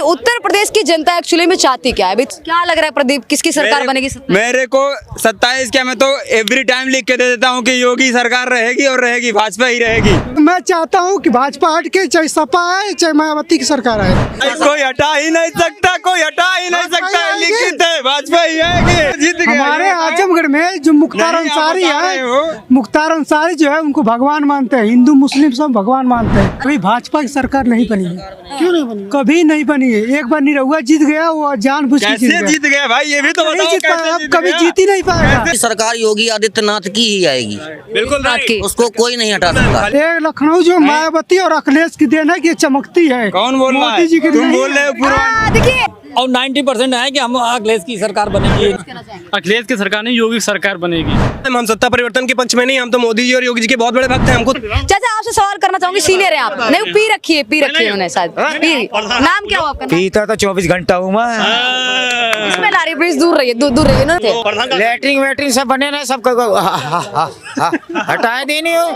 उत्तर प्रदेश की जनता एक्चुअली में चाहती क्या है? अभी क्या लग रहा है प्रदीप, किसकी सरकार बनेगी? मेरे को 27 क्या, मैं तो एवरी टाइम लिख के दे देता हूँ कि योगी सरकार रहेगी और रहेगी, भाजपा ही रहेगी। मैं चाहता हूँ कि भाजपा हट के चाहे सपा आए चाहे मायावती की सरकार आए। कोई हटा ही नहीं सकता, कोई हटा ही नहीं सकता, लिखित है भाजपा ही आएगी। जीत गए। हमारे आजमगढ़ में जो मुख्तार अंसारी है, मुख्तार अंसारी जो है उनको भगवान मानते हैं, हिंदू मुस्लिम सब भगवान मानते हैं। अभी भाजपा की सरकार नहीं बनी है। क्यों नहीं बनी? कभी नहीं बनी है। एक बार निरहुआ जीत गया, वो जानबूझ के जीत गया भाई, ये भी तो बताओ जीत पाया, अब कभी जीत ही नहीं पाएगा। सरकार योगी आदित्यनाथ की ही आएगी, बिल्कुल, उसको कोई नहीं हटा सकता। ये लखनऊ जो मायावती और अखिलेश की देन है कि ये चमकती है। कौन बोल रहा है? मोदी जी की तुम बोल रहे हो पूरा। देखिए और 90% है कि हम अखिलेश की सरकार बनेगी। अखिलेश की सरकार नहीं, योगी सरकार बनेगी। हम सत्ता परिवर्तन के पक्ष में नहीं, हम तो मोदी जी और योगी जी के बहुत बड़े भक्त हैं। हमको चाचा आपसे सवाल करना चाहूंगी, सीनियर है आप। नहीं पी रखी है उन्होंने शायद। नाम क्या हुआ आपका? पीता तो 24 घंटा हूँ मैं। इसमें ला रही प्लीज, दूर रहिए, दूर रहिए ना। लेटरिंग वेटरिंग सब बने ना, सब हटाए दी नहीं हो,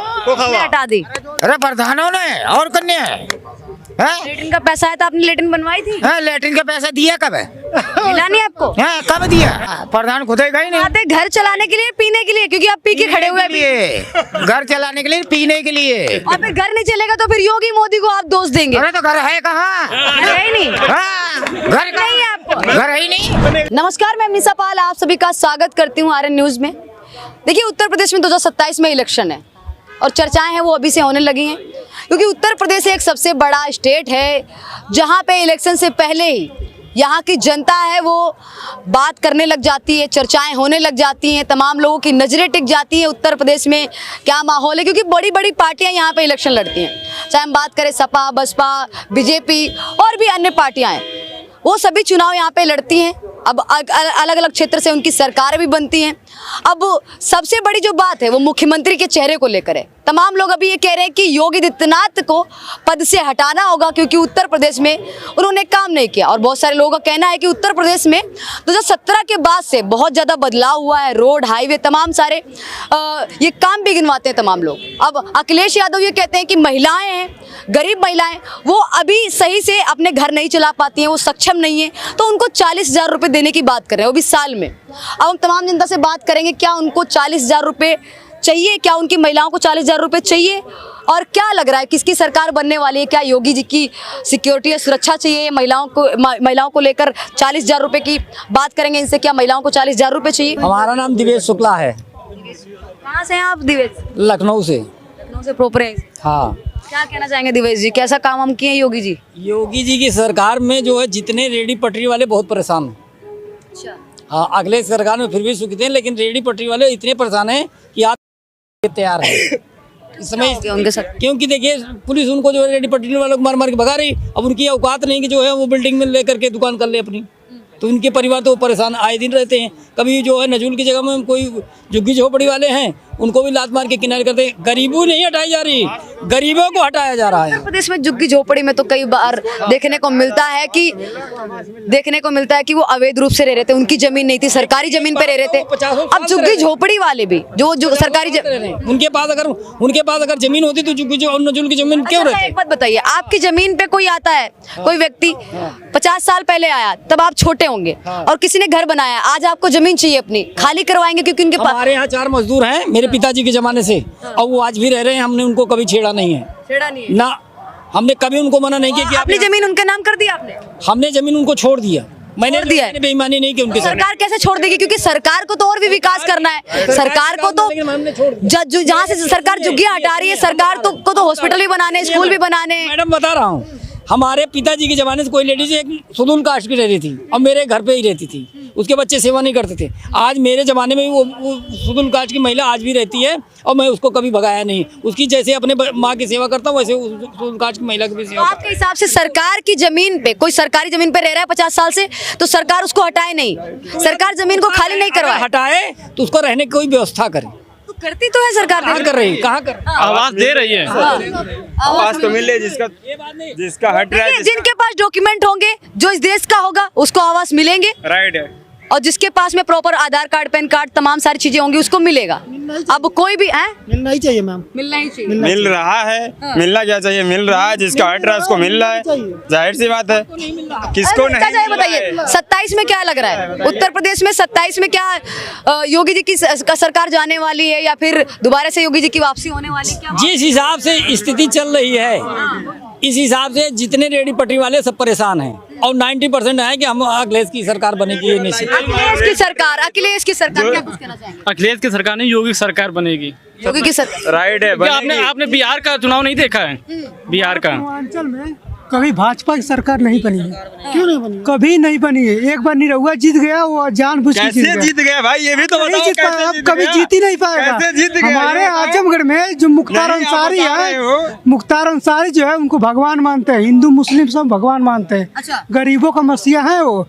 हटा दी। अरे प्रधानों ने और कन्या लेटरिन का पैसा है तो आपने लेटरिन बनवाई थी? लेटरिन का पैसा दिया कब है? मिला नहीं आपको? कब दिया? प्रधान खुद ही नहीं आते घर चलाने के लिए, पीने के लिए, क्योंकि आप पी के खड़े हुए हैं। घर चलाने के लिए, पीने के लिए। और फिर घर नहीं चलेगा तो फिर योगी मोदी को आप दोष देंगे? अरे तो घर है कहाँ? है ही नहीं। घर नहीं है आपको? घर है ही नहीं। नमस्कार, मैं निशा पाल आप सभी का स्वागत करती हूँ आरएन न्यूज में। देखिए उत्तर प्रदेश में 2027 में इलेक्शन है और चर्चाएं हैं वो अभी से होने लगी हैं, क्योंकि उत्तर प्रदेश एक सबसे बड़ा स्टेट है जहां पे इलेक्शन से पहले ही यहाँ की जनता है वो बात करने लग जाती है, चर्चाएं होने लग जाती हैं, तमाम लोगों की नज़रें टिक जाती हैं उत्तर प्रदेश में क्या माहौल है, क्योंकि बड़ी बड़ी पार्टियां यहाँ पे इलेक्शन लड़ती हैं। चाहे हम बात करें सपा, बसपा, बीजेपी और भी अन्य पार्टियां हैं, वो सभी चुनाव यहाँ पे लड़ती हैं। अब अलग अलग क्षेत्र से उनकी सरकारें भी बनती हैं। अब सबसे बड़ी जो बात है वो मुख्यमंत्री के चेहरे को लेकर है। तमाम लोग अभी ये कह रहे हैं कि योगी आदित्यनाथ को पद से हटाना होगा, क्योंकि उत्तर प्रदेश में उन्होंने काम नहीं किया। और बहुत सारे लोगों का कहना है कि उत्तर प्रदेश में 2017 के बाद से बहुत ज़्यादा बदलाव हुआ है, रोड, हाईवे, तमाम सारे ये काम भी गिनवाते हैं तमाम लोग। अब अखिलेश यादव ये कहते हैं कि महिलाएं हैं, गरीब महिलाएं, वो अभी सही से अपने घर नहीं चला पाती हैं, वो सक्षम नहीं है, तो उनको 40,000 रुपये देने की बात कर रहे हैं, वो भी साल में। अब हम तमाम जनता से बात करेंगे, क्या उनको 40,000 रुपये चाहिए? क्या उनकी महिलाओं को 40,000 रुपये चाहिए? और क्या लग रहा है किसकी सरकार बनने वाली है? क्या योगी जी की सिक्योरिटी और सुरक्षा चाहिए? महिलाओं को लेकर 40,000 रुपये की बात करेंगे इनसे, क्या महिलाओं को 40,000 रुपये चाहिए? हमारा नाम दिवेश शुक्ला है। कहाँ से हैं आप दिवेश? लखनऊ से। लखनऊ से प्रॉपर है? हाँ। क्या कहना चाहेंगे दिवेश जी, कैसा काम हम किए योगी जी? योगी जी की सरकार में जो है जितने रेडी पटरी वाले बहुत परेशान हैं। अच्छा। हाँ, अगले सरकार में फिर भी सुखी थे, लेकिन रेडी पटरी वाले इतने परेशान हैं कि आप तैयार है इस समय उनके साथ, क्योंकि देखिए पुलिस उनको जो है रेडी पटरी वालों को मार मार के भगा रही। अब उनकी औकात नहीं कि जो है वो बिल्डिंग में लेकर के दुकान कर ले अपनी, तो उनके परिवार तो परेशान आए दिन रहते हैं। कभी जो है नजूल की जगह में कोई झुग्गी झोपड़ी वाले हैं उनको भी लात मार के किनारे करते हैं। गरीबों नहीं हटाई जा रही, गरीबों को हटाया जा रहा है। उत्तर प्रदेश में झुग्गी झोपड़ी में तो कई बार देखने को मिलता है कि वो अवैध रूप से रह रहे थे, उनकी जमीन नहीं थी, सरकारी जमीन पे रह रहे थे। अब झुग्गी झोपड़ी वाले भी जो सरकारी उनके पास अगर जमीन होती तो झुग्गी और नजूल की जमीन क्यों रहती? एक बात बताइए, आपकी जमीन पे कोई आता है, कोई व्यक्ति 50 साल पहले आया, तब आप छोटे होंगे, और किसी ने घर बनाया, आज आपको जमीन चाहिए अपनी, खाली करवाएंगे क्योंकि उनके पास। हमारे यहाँ 4 मजदूर हैं मेरे पिताजी के जमाने से, और वो आज भी रह रहे हैं। हमने उनको कभी छेड़ा नहीं है ना, हमने कभी उनको मना नहीं किया कि अपनी जमीन उनके नाम कर दिया आपने? हमने जमीन उनको छोड़ दिया। मैंने बेईमानी नहीं की उनके साथ। सरकार कैसे छोड़ देगी, क्योंकि सरकार को तो और भी विकास करना है। सरकार को तो जहाँ से सरकार झुग्गियां हटा रही है, सरकार को तो हॉस्पिटल भी बनाने, स्कूल भी बनाने। मैडम बता रहा हूँ, हमारे पिताजी के जमाने से कोई लेडीज एक शेड्यूल कास्ट की रह रही थी और मेरे घर पे ही रहती थी, उसके बच्चे सेवा नहीं करते थे। आज मेरे ज़माने में वो शेड्यूल कास्ट की महिला आज भी रहती है और मैं उसको कभी भगाया नहीं। उसकी जैसे अपने माँ की सेवा करता हूँ वैसे शेड्यूल कास्ट की महिला की भी सेवा। आपके हिसाब से सरकार की जमीन पे, कोई सरकारी जमीन पे रह रहा है 50 साल से, तो सरकार उसको हटाए नहीं, सरकार जमीन को खाली नहीं करवाए, हटाए तो उसको रहने की कोई व्यवस्था करे। करती तो है सरकार, कहाँ कर रही, कहाँ कर आवाज दे रही है। आवाज तो मिले जिसका हट रहा है, जिनके पास डॉक्यूमेंट होंगे, जो इस देश का होगा उसको आवास मिलेंगे। राइट है। और जिसके पास में प्रॉपर आधार कार्ड, पैन कार्ड, तमाम सारी चीजें होंगी उसको मिलेगा। अब कोई भी है मिलना ही चाहिए मैम। मिलना ही चाहिए। मिल रहा है, मिलना क्या चाहिए, मिल रहा है, जिसका हट रहा है उसको मिल रहा है, जाहिर सी बात है। किसको अरे नहीं चाचा, ये बताइए 27 में क्या लग रहा है उत्तर प्रदेश में? 27 में क्या योगी जी की सरकार जाने वाली है या फिर दोबारा से योगी जी की वापसी होने वाली है? क्या जिस हिसाब से स्थिति चल रही है इस हिसाब से जितने रेडी पटरी वाले सब परेशान हैं और 90% है कि हम अखिलेश की सरकार बनेगी निश्चित। अखिलेश की सरकार क्या कुछ कहना चाहेंगे? अखिलेश की सरकार नहीं, योगी की सरकार बनेगी। योगी की सरकार राइट है। क्या आपने बिहार का चुनाव नहीं देखा है? बिहार का पूर्वांचल में कभी भाजपा की सरकार नहीं बनी है। क्यों नहीं बनी? कभी नहीं बनी है। एक बार निरहुआ जीत गया, वो जानबूझ के कैसे जीत गया भाई, ये भी तो नहीं बताओ। जीत पाया, अब कभी जीत ही नहीं पाएगा। कैसे जीत गया? हमारे आजमगढ़ में जो मुख्तार नहीं, आप अंसारी बता रहे हो। है, मुख्तार अंसारी जो है उनको भगवान मानते हैं। हिंदू मुस्लिम सब भगवान मानते हैं। अच्छा। गरीबों का मसीहा है वो।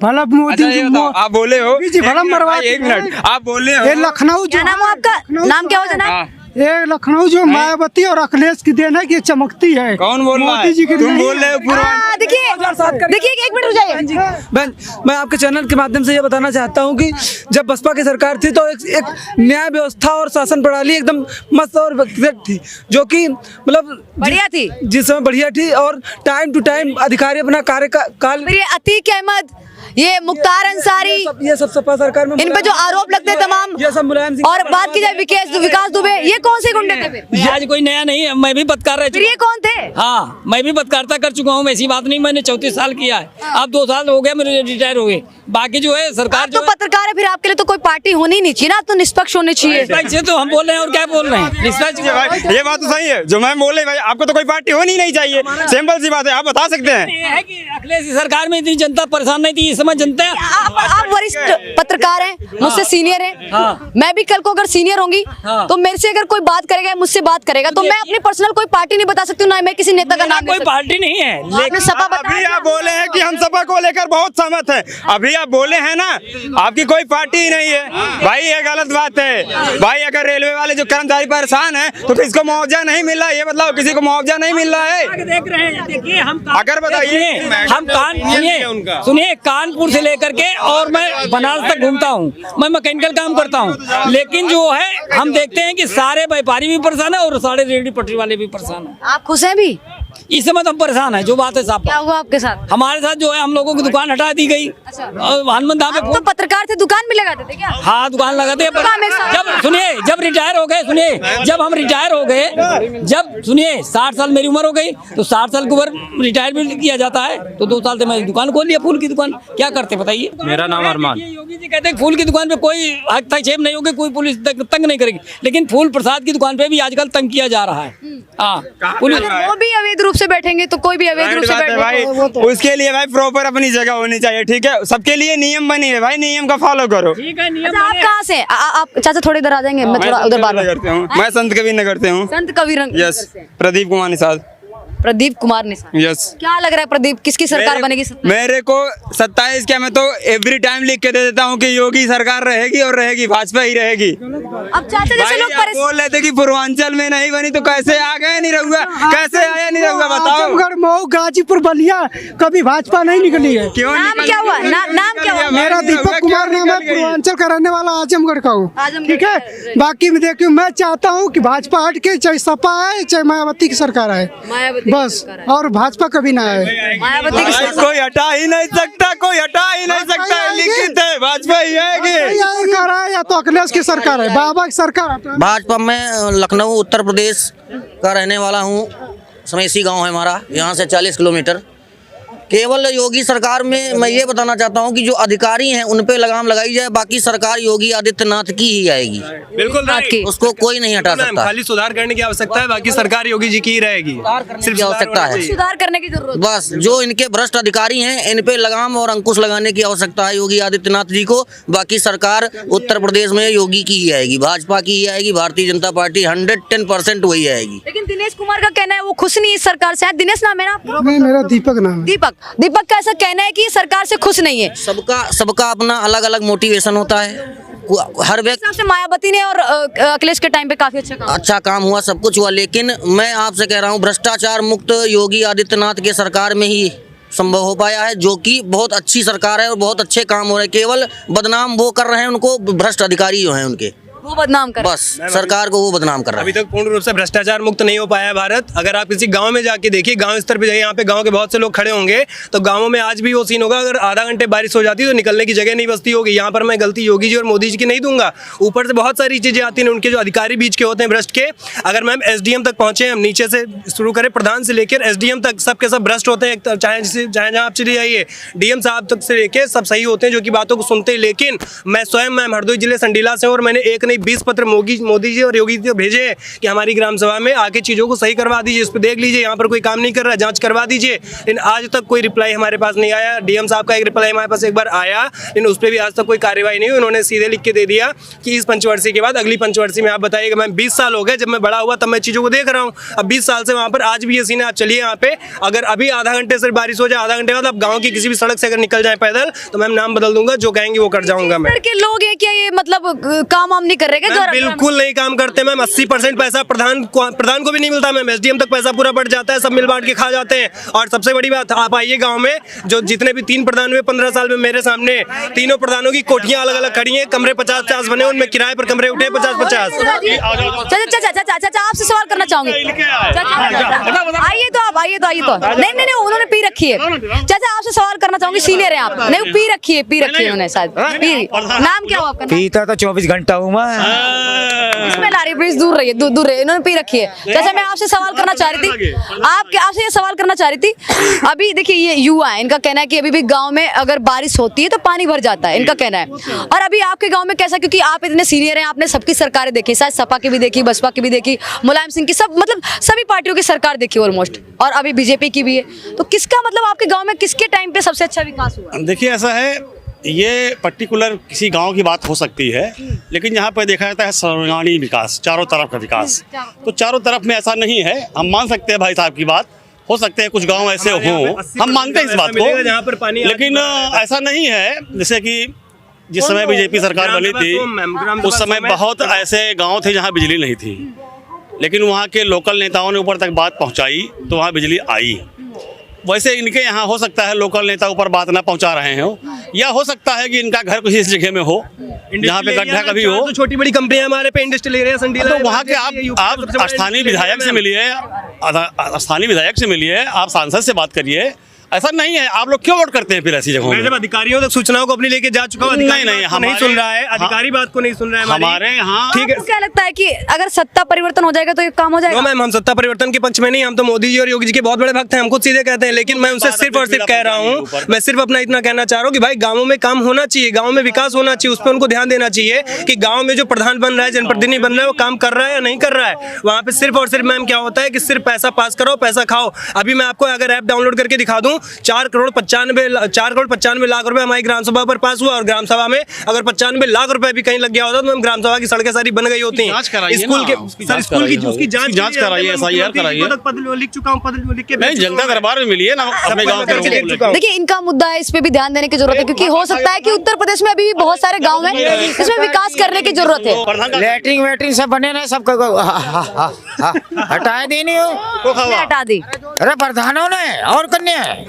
भला अच्छा मोदी ये बताओ, आप बोले हो जी भला मरवा एक मिनट, आप बोले हो ये लखनऊ क्या जो नाम है आपका? नाम क्या हो जनाब? हाँ, ये लखनऊ जो मायावती और अखिलेश की देन है कि ये चमकती है। कौन बोल रहा मोदी जी की है? तुम नहीं बोल रहे हो पूर्वांचल। देखिए एक मिनट रुक जाइए। मैं आपके चैनल के माध्यम से ये बताना चाहता हूँ कि जब बसपा की सरकार थी तो एक न्याय व्यवस्था और शासन प्रणाली एकदम मस्त और व्यक्तिगत थी, जो कि मतलब बढ़िया थी। जिस समय बढ़िया थी और टाइम टू टाइम अधिकारी अपना कार्यकाल फिर ये अतीक अहमद, ये मुख्तार अंसारी, ये सब सपा सरकार में इन पे जो आरोप लगते हैं तमाम, ये सब मुलायम सिंह और बात की जाए विकास दुबे, ये कौन से गुंडे थे फिर? आज कोई नया नहीं है, मैं भी पत्रकार रह फिर ये चुका कौन थे? हाँ, मैं भी पत्रकारिता कर चुका हूँ, ऐसी बात नहीं। मैंने 34 साल किया है, अब 2 साल हो गए मेरे रिटायर हो गए। बाकी जो है सरकार आप जो तो पत्रकार है, फिर आपके लिए तो कोई पार्टी होनी नहीं चाहिए ना, तो निष्पक्ष होनी चाहिए। निष्पक्ष है तो हम बोल रहे हैं और क्या बोल रहे हैं निष्पक्ष। भाई ये बात तो सही है जो मैं बोले भाई, आपको तो कोई पार्टी होनी नहीं चाहिए, सिंपल सी बात है, आप बता सकते हैं। ये है कि अखिलेश की सरकार में इतनी जनता परेशान नहीं थी, इस समय जनता आप वरिष्ठ पत्रकार हैं, मुझसे सीनियर हैं। हाँ। मैं भी कल को अगर सीनियर होंगी हाँ। तो मेरे से अगर कोई बात करेगा, मुझसे बात करेगा, तो मैं अपनी पर्सनल कोई पार्टी नहीं बता सकती हूँ, ना मैं किसी नेता का नाम ले कोई सकती हूँ। पार्टी नहीं है। आपने सपा अभी बताया। आप बोले हैं कि हम सपा को लेकर बहुत सहमत हैं, अभी आप बोले हैं ना आपकी कोई पार्टी ही नहीं है। भाई ये गलत बात है भाई। अगर रेलवे वाले जो कर्मचारी परेशान हैं तो किसको मुआवजा नहीं मिल रहा है, ये बताओ, किसी को मुआवजा नहीं मिल रहा है? देख रहे हैं, देखिए हम अगर बताइए, हम सुनिए कानपुर से लेकर के और मैं बनारस तक घूमता हूँ, मैं मैकेनिकल काम करता हूँ, लेकिन जो है हम देखते हैं कि सारे व्यापारी भी परेशान है और सारे रेडी पटरी वाले भी परेशान है। आप खुश हैं भी? इस समय तो हम परेशान है, जो बात है साहब। क्या हुआ आपके साथ? हमारे साथ जो है हम लोगों की दुकान हटा दी गई और हनुमान धाम आप तो पत्रकार थे, दुकान भी लगाते थे क्या? हाँ दुकान लगाते हैं। दुकान एक साथ। जब रिटायर हो गए, जब हम रिटायर हो गए, जब 60 साल मेरी उम्र हो गई तो 60 साल की उम्र रिटायर भी किया जाता है, तो 2 साल से मैं दुकान खोल लिया, फूल की दुकान। क्या करते बताइए? मेरा नाम अरमान। योगी जी कहते हैं फूल की दुकान पे कोई हस्तक्षेप नहीं होगी, कोई पुलिस तंग नहीं करेगी, लेकिन फूल प्रसाद की दुकान पे भी आजकल तंग किया जा रहा है। हाँ, पुलिस वो भी अवैध रूप से बैठेंगे तो कोई भी अवैध रूप से बात है बैठेगा। भाई, उसके लिए भाई प्रॉपर अपनी जगह होनी चाहिए, ठीक है? सबके लिए नियम बनी है भाई, नियम का फॉलो करो। ठीक है, नियम अच्छा, आप कहाँ से? आप चाचा थोड़े इधर आ जाएंगे, मैं थोड़ा उधर बार करते हूँ, मैं संत कबीर नगर से हूँ। संत कबीर नगर यस, से। प्रदीप कुमार निषाद। प्रदीप कुमार निषाद। यस। क्या लग रहा है प्रदीप, किसकी सरकार बनेगी? मेरे को 27 क्या, मैं तो एवरी टाइम लिख के दे देता हूँ कि योगी सरकार रहेगी और रहेगी, भाजपा ही रहेगी। अब चाचा जैसे लोग आप बोल रहे थे कि पूर्वांचल में नहीं बनी, तो कैसे आ गए निरहुआ? कैसे आया निरहुआ बताओ? आजमगढ़, मऊ, गाजीपुर, बलिया कभी भाजपा नहीं निकली है। क्यों नाम निकल क्या हुआ? गई? नाम क्या हुआ? मेरा दीपक कुमार नाम है, पूर्वांचल का रहने वाला आजमगढ़ का हूँ, आजमगढ़ ठीक है? का, बाकी में देखियो, मैं चाहता हूँ कि भाजपा हट के चाहे सपा आए चाहे मायावती की सरकार आए, मायावती की बस, सरकार आए। और भाजपा कभी ना आए। मायावती की भाई, सरकार। कोई हटा ही नहीं सकता, कोई हटा ही नहीं सकता है, लिखित है, भाजपा ही आएगी। सरकार है या तो अखिलेश की सरकार है, बाबा की सरकार है। भाजपा में लखनऊ उत्तर प्रदेश का रहने वाला हूँ, समेसी गांव है हमारा, यहाँ से 40 किलोमीटर। केवल योगी सरकार में मैं ये बताना चाहता हूँ कि जो अधिकारी हैं उन पे लगाम लगाई जाए, बाकी सरकार योगी आदित्यनाथ की ही आएगी, बिल्कुल राइट। उसको कोई नहीं हटा सकता। खाली सुधार करने की आवश्यकता है, बाकी सरकार योगी जी की ही रहेगी। सिर्फ की आवश्यकता है, सुधार करने की जरूरत है। बस जो इनके भ्रष्ट अधिकारी हैं इन पे लगाम और अंकुश लगाने की आवश्यकता है योगी आदित्यनाथ जी को। बाकी सरकार उत्तर प्रदेश में योगी की ही आएगी, भाजपा की ही आएगी, भारतीय जनता पार्टी 110% वही आएगी। लेकिन दिनेश कुमार का कहना है वो खुश नहीं इस सरकार से। दिनेश नाम है ना आपका? नहीं, मेरा दीपक नाम है। दीपक का ऐसा कहना है कि सरकार से खुश नहीं है। सबका अपना अलग अलग मोटिवेशन होता है। हर व्यक्ति हिसाब से मायावती ने और अखिलेश के टाइम पे काफी अच्छा काम हुआ, सब कुछ हुआ, लेकिन मैं आपसे कह रहा हूँ भ्रष्टाचार मुक्त योगी आदित्यनाथ के सरकार में ही संभव हो पाया है, जो कि बहुत अच्छी सरकार है और बहुत अच्छे काम हो रहे हैं। केवल बदनाम वो कर रहे हैं, उनको भ्रष्ट अधिकारी जो हैं उनके, वो बदनाम कर बस सरकार को वो बदनाम कर रहा अभी है। तक पूर्ण रूप से भ्रष्टाचार मुक्त नहीं हो पाया है भारत। अगर आप किसी गांव में जाके देखिए, गांव स्तर पे जाइए, यहाँ पे गांव के बहुत से लोग खड़े होंगे, तो गांवों में आज भी वो सीन होगा, अगर आधा घंटे बारिश हो जाती है तो निकलने की जगह नहीं बचती होगी। यहाँ पर मैं गलती योगी जी और मोदी जी की नहीं दूंगा, ऊपर से बहुत सारी चीजें आती हैं उनके, जो अधिकारी बीच के होते हैं भ्रष्ट के। अगर मैम एसडीएम तक पहुंचे, हम नीचे से शुरू करें, प्रधान से लेकर एसडीएम तक सबके सब भ्रष्ट होते हैं। चाहे जहाँ आप चले जाइए, डीएम साहब तक से लेके सब सही होते हैं, जो कि बातों को सुनते हैं। लेकिन मैं स्वयं मैम हरदोई जिले संडीला से, और मैंने एक नहीं 20 पत्र मोदी जी और योगी जी को भेजे हैं कि हमारी ग्राम सभा में आके चीज़ों को सही करवा दीजिए, इस पर देख लीजिए यहाँ पर कोई काम नहीं कर रहा है, जांच करवा दीजिए। लेकिन आज तक कोई रिप्लाई हमारे पास नहीं आया। डीएम साहब का एक रिप्लाई हमारे पास एक बार आया, लेकिन उस पर भी आज तक कोई कार्रवाई नहीं हुई। उन्होंने सीधे लिख के दे दिया कि इस पंचवर्षीय के बाद अगली पंचवर्षीय में आप बताइएगा। मैं 20 साल हो गए, जब मैं बड़ा हुआ तब मैं चीज़ों को देख रहा हूँ। अब 20 साल से वहाँ पर आज भी ये सीन है। आप चलिए यहाँ पे, अगर अभी आधा घंटे से बारिश हो जाए, आधा घंटे बाद आप गाँव की किसी भी सड़क से अगर निकल जाए पैदल, तो मैम नाम बदल दूंगा, जो कहेंगे वो कर जाऊंगा मैं। के लोग हैं क्या ये, मतलब काम वाम नहीं कर रहे क्या? बिल्कुल नहीं काम करते मैम। 80% पैसा प्रधान को भी नहीं मिलता मैम, एसडीएम तक पैसा पूरा बढ़ जाता है, सब मिल बांट के खा जाते हैं। और सबसे बड़ी बात, आप आइए गांव में, जो जितने भी 3 प्रधान हुए 15 साल में मेरे सामने, तीनों प्रधानों की कोठियां अलग अलग खड़ी हैं, कमरे 50-50 बने, उनमें किराए पर कमरे उठे 50-50। चाचा आपसे सवाल करना चाहूंगी। आइए तो नहीं उन्होंने पी रखी है। चाचा आपसे सवाल करना चाहूंगी, सीनियर है आप। नहीं, पी रखी है उन्होंने शायद। नाम क्या हुआ आपका? पीता तो 24 घंटा हूँ मैं। इसमें ला रही, प्लीज दूर रहिए, दूर रहिए। इन्होंने पी रखी है। जैसे मैं आपसे सवाल करना चाह रही थी, आपसे ये सवाल करना चाह रही थी। अभी देखिए, ये युवा है, इनका कहना है कि अभी भी गांव में अगर बारिश होती है तो पानी भर जाता है, इनका कहना है। और अभी आपके गांव में कैसा, क्योंकि आप इतने सीनियर हैं, आपने सबकी सरकारें देखी, शायद सपा की भी देखी, बसपा की भी देखी, मुलायम सिंह की, सब मतलब सभी पार्टियों की सरकार देखी ऑलमोस्ट, और अभी बीजेपी की भी है। तो किसका मतलब आपके गाँव में किसके टाइम पे सबसे अच्छा विकास हुआ? देखिए, ऐसा है, ये पर्टिकुलर किसी गांव की बात हो सकती है, लेकिन यहाँ पर देखा जाता है सर्वांगीण विकास, चारों तरफ का विकास। तो चारों तरफ में ऐसा नहीं है। हम मान सकते हैं भाई साहब की बात, हो सकते हैं कुछ गांव ऐसे हों, हम मानते हैं इस बात को, लेकिन ऐसा नहीं है। जैसे कि जिस समय बीजेपी सरकार बनी थी, उस समय बहुत ऐसे गाँव थे जहाँ बिजली नहीं थी, लेकिन वहाँ के लोकल नेताओं ने ऊपर तक बात पहुँचाई तो वहाँ बिजली आई। वैसे इनके यहाँ हो सकता है लोकल नेता ऊपर बात ना पहुंचा रहे हो, या हो सकता है कि इनका घर किसी जगह में हो जहाँ पे गड्ढा कभी हो। तो छोटी बड़ी कंपनियां हमारे पे इंडस्ट्रियल एरिया संडीला, तो वहाँ के आप स्थानीय विधायक से मिलिए, स्थानीय विधायक से मिलिए, आप सांसद से बात करिए। ऐसा नहीं है। आप लोग क्यों वोट करते हैं फिर ऐसी जगहों में? जब अधिकारियों तक सूचनाओं को अपनी लेके जा चुका हूं, नहीं हम नहीं सुन रहा है, अधिकारी बात को नहीं सुन रहा है हमारे यहाँ। ठीक है, क्या लगता है कि अगर सत्ता परिवर्तन हो जाएगा तो ये काम हो जाएगा? मैम, हम सत्ता परिवर्तन के पक्ष में नहीं, हम तो मोदी जी और योगी जी के बहुत बड़े भक्त हैं, हम खुद सीधे कहते हैं। लेकिन मैं उनसे सिर्फ और सिर्फ कह रहा हूँ, मैं सिर्फ अपना इतना कहना चाह रहा हूँ कि भाई गाँवों में काम होना चाहिए, गाँव में विकास होना चाहिए, उस पर उनको ध्यान देना चाहिए कि गाँव में जो प्रधान बन रहा है, जनप्रतिनिधि बन रहा है, वो काम कर रहा है या नहीं कर रहा है। वहाँ पे सिर्फ और सिर्फ मैम क्या होता है कि सिर्फ पैसा पास करो, पैसा खाओ। अभी मैं आपको अगर ऐप डाउनलोड करके दिखा दूँ, 4 करोड़ 95 लाख रुपए हमारी ग्राम सभा पर पास हुआ, और ग्राम सभा में अगर 95 लाख रुपए भी कहीं लग गया होता तो हम ग्राम सभा की सड़कें सारी बन गई होती हैं। स्कूल के स्कूल की उसकी जांच कराइए, SIR कराइए। पद लिख चुका हूं, पद लिख के नहीं, जनता दरबार में मिलिए ना अपने गांव के। देखिए, इनका मुद्दा है, इस पे भी ध्यान देने की जरूरत है, क्योंकि हो सकता है कि उत्तर प्रदेश में अभी भी बहुत सारे गाँव हैं, इसमें विकास करने की जरूरत है। लेटरिन वेटरिन सब बने ना, सब हटाए देनी हो, हटा दी। अरे प्रधानों ने और करने हैं।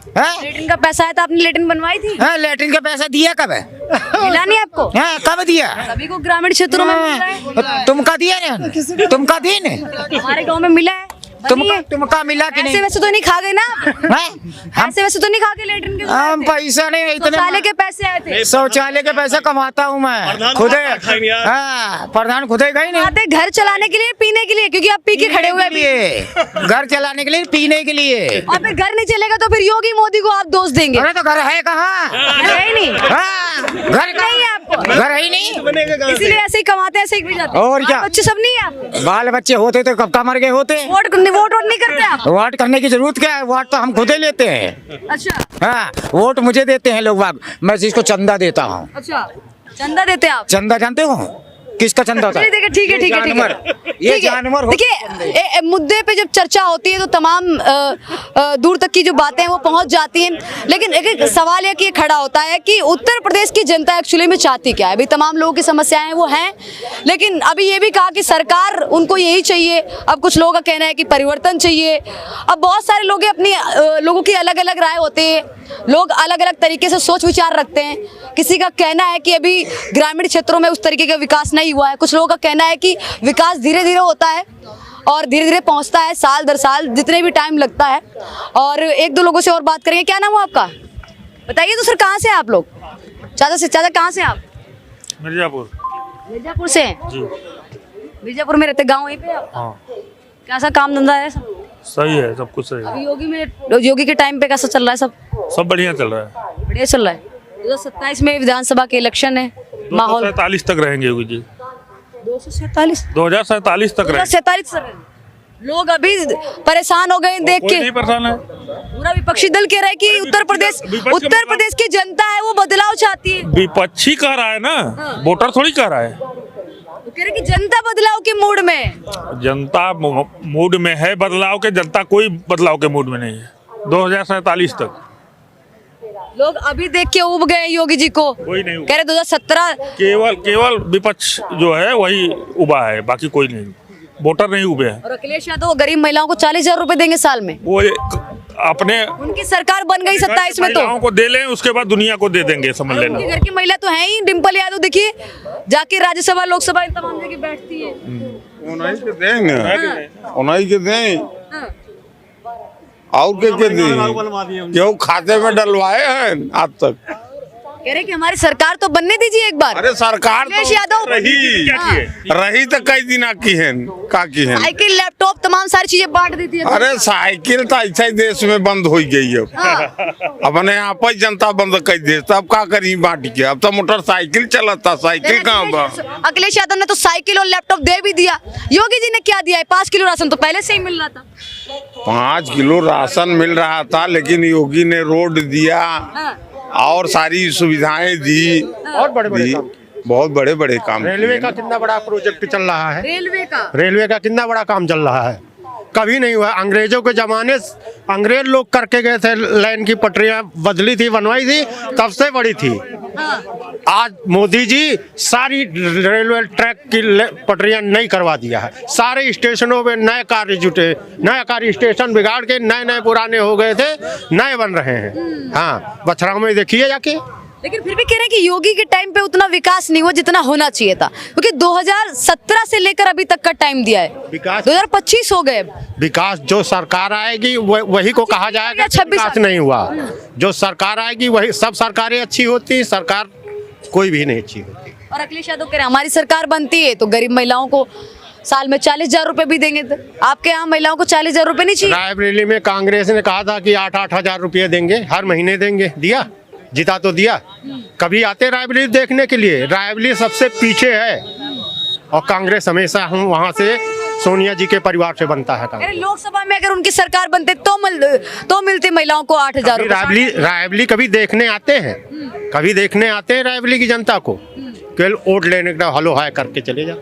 लेटरिन का पैसा है तो आपने लेटरिन बनवाई थी? हाँ, लेटरिन का पैसा दिया कब है? मिला नहीं आपको? हाँ, कब दिया? सभी को ग्रामीण क्षेत्रों में मिल रहा है। तुमका दिया ना, तुमका दी ने? हमारे गांव में मिला है। तुमका मिला कि नहीं? वैसे तो नहीं खा गए ना? वैसे तो नहीं खा गए लेटरिन के? हम पैसा नहीं, इतने शौचालय के पैसे आए थे। शौचालय के पैसे कमाता हूँ मैं खुद। हाँ, प्रधान खुद गई नहीं आते घर चलाने के लिए, पीने के लिए, क्योंकि आप पी के खड़े हुए हैं। घर चलाने के लिए, पीने के लिए। और फिर घर नहीं चलेगा तो फिर योगी मोदी को आप दोष देंगे? अरे तो घर है कहाँ? है ही नहीं। घर नहीं है आपको, घर है ही नहीं, इसीलिए ऐसे ही कमाते, ऐसे ही भी जाते। और क्या? बच्चे सब नहीं है आपको? बाल बच्चे होते तो कब का मर गए होते। वोट नहीं करते आप? वोट करने की जरूरत क्या है? वोट तो हम खुद ही लेते हैं। अच्छा। हाँ, वोट मुझे देते हैं लोग बाग, मैं जिसको चंदा देता हूँ। अच्छा, चंदा देते हैं आप? चंदा जानते हो? किसका चंदा होता है? देखिए ठीक है ठीक है ठीक है ये ठीक है। जानवर देखिए मुद्दे पे जब चर्चा होती है तो तमाम दूर तक की जो बातें हैं वो पहुंच जाती हैं, लेकिन एक सवाल है कि ये खड़ा होता है कि उत्तर प्रदेश की जनता एक्चुअली में चाहती क्या है। अभी तमाम लोगों की समस्याएं हैं वो हैं, लेकिन अभी ये भी कहा कि सरकार उनको यही चाहिए। अब कुछ लोगों का कहना है कि परिवर्तन चाहिए। अब बहुत सारे लोग अपनी लोगों की अलग अलग राय होती है, लोग अलग अलग तरीके से सोच विचार रखते हैं। किसी का कहना है कि अभी ग्रामीण क्षेत्रों में उस तरीके का विकास नहीं हुआ है, कुछ लोगों का कहना है कि विकास धीरे धीरे होता है और धीरे धीरे पहुंचता है, साल दर साल जितने भी टाइम लगता है। और एक दो लोगों से और बात करेंगे। क्या नाम है आपका? बताइए तो सर, कहाँ से आप लोग? ज़्यादा से ज़्यादा कहाँ से आप? मिर्जापुर। मिर्जापुर से हैं? मिर्जापुर में रहते, गाँव वहीं पे आप? हाँ, कैसा काम धंधा है सब? सही है, सब कुछ सही है। अभी योगी के टाइम पे कैसा चल रहा है सब? सब बढ़िया चल रहा है। बढ़िया चल रहा है। 2027 में विधानसभा के इलेक्शन है, माहौल 247 तक रहेंगे योगी जी। 247 2047 तक रहेंगे। 247 सर, लोग अभी परेशान हो गए देख कोई के। नहीं परेशान है। पूरा विपक्षी दल कह रहा है कि उत्तर प्रदेश की जनता है वो बदलाव चाहती है। विपक्षी कह रहा है ना, वोटर थोड़ी कह रहा है। वो कह रहे कि जनता बदलाव के मूड में है। जनता मूड में है बदलाव के, जनता कोई बदलाव के मूड में नहीं है। 2047 तक लोग अभी देख के उब गए योगी जी को, कोई नहीं। कह रहे 2017 केवल विपक्ष जो है वही उबा है, बाकी कोई नहीं, वोटर नहीं उबे हैं। और अखिलेश यादव गरीब महिलाओं को 40,000 रुपए देंगे साल में। वो अपने उनकी सरकार बन गई 27 में, तो महिलाओं को दे लें, उसके बाद दुनिया को दे देंगे, समझ लेना। उनके घर की महिला तो है ही। डिम्पल यादव देखिए जाके राज्यसभा लोकसभा इन तमाम जगह बैठती है। उन्हीं के देंगे, उन्हीं के दें और के दें, क्यों खाते में डलवाए हैं आज तक। कह रहे कि हमारी सरकार तो बनने दीजिए एक बार। अरे सरकार अखिलेश यादव रही तो कई दिन की है, का की है। साइकिल, लैपटॉप, तमाम सारी चीजें बांट देती है। अरे साइकिल तो ऐसा ही देश में बंद हो गई है। अपने यहाँ पर जनता बंद कर दे, तब का करी बांट के। अब तो मोटरसाइकिल चलता, साइकिल कहाँ? अखिलेश यादव ने तो साइकिल और लैपटॉप दे भी दिया। योगी जी ने क्या दिया है? 5 किलो राशन तो पहले से ही मिल रहा था। 5 किलो राशन मिल रहा था, लेकिन योगी ने रोड दिया और सारी सुविधाएं दी और बड़े-बड़े काम, बहुत बड़े बड़े काम। रेलवे का कितना बड़ा प्रोजेक्ट चल रहा है, रेलवे का कितना बड़ा काम चल रहा है, कभी नहीं हुआ। अंग्रेजों के जमाने अंग्रेज लोग करके गए थे, लाइन की पटरियां बदली थी, बनवाई थी, तब से बड़ी थी। आज मोदी जी सारी रेलवे ट्रैक की पटरियां नई करवा दिया है। सारे स्टेशनों में नए कार्य जुटे, नए कार्य स्टेशन बिगाड़ के नए नए पुराने हो गए थे, नए बन रहे हैं। हाँ, बछराव में देखिए जाके। लेकिन फिर भी कह रहे हैं कि योगी के टाइम पे उतना विकास नहीं हुआ जितना होना चाहिए था, क्योंकि 2017 से लेकर अभी तक का टाइम दिया है। विकास 2025 हो गए। विकास जो सरकार आएगी वही को कहा जाएगा कि 26 विकास नहीं हुआ। जो सरकार आएगी वही, सब सरकारें अच्छी होती, सरकार कोई भी नहीं अच्छी होती। और अखिलेश यादव कह रहे हैं हमारी सरकार बनती है तो गरीब महिलाओं को साल में 40,000 रुपए भी देंगे। तो आपके यहाँ महिलाओं को 40,000 रुपए नहीं चाहिए? रायबरेली में कांग्रेस ने कहा था कि 8-8 हजार रुपये देंगे, हर महीने देंगे, दिया, जीता तो दिया। कभी आते रायबरेली देखने के लिए? रायबरेली सबसे पीछे है और कांग्रेस हमेशा हम वहाँ से सोनिया जी के परिवार से बनता है। अरे लोकसभा में अगर उनकी सरकार बनते तो मिलते महिलाओं को 8,000 रुपए। रायबरेली कभी देखने आते हैं, कभी देखने आते हैं रायबरेली की जनता को, केवल वोट लेने का हलो हाय करके चले जाओ।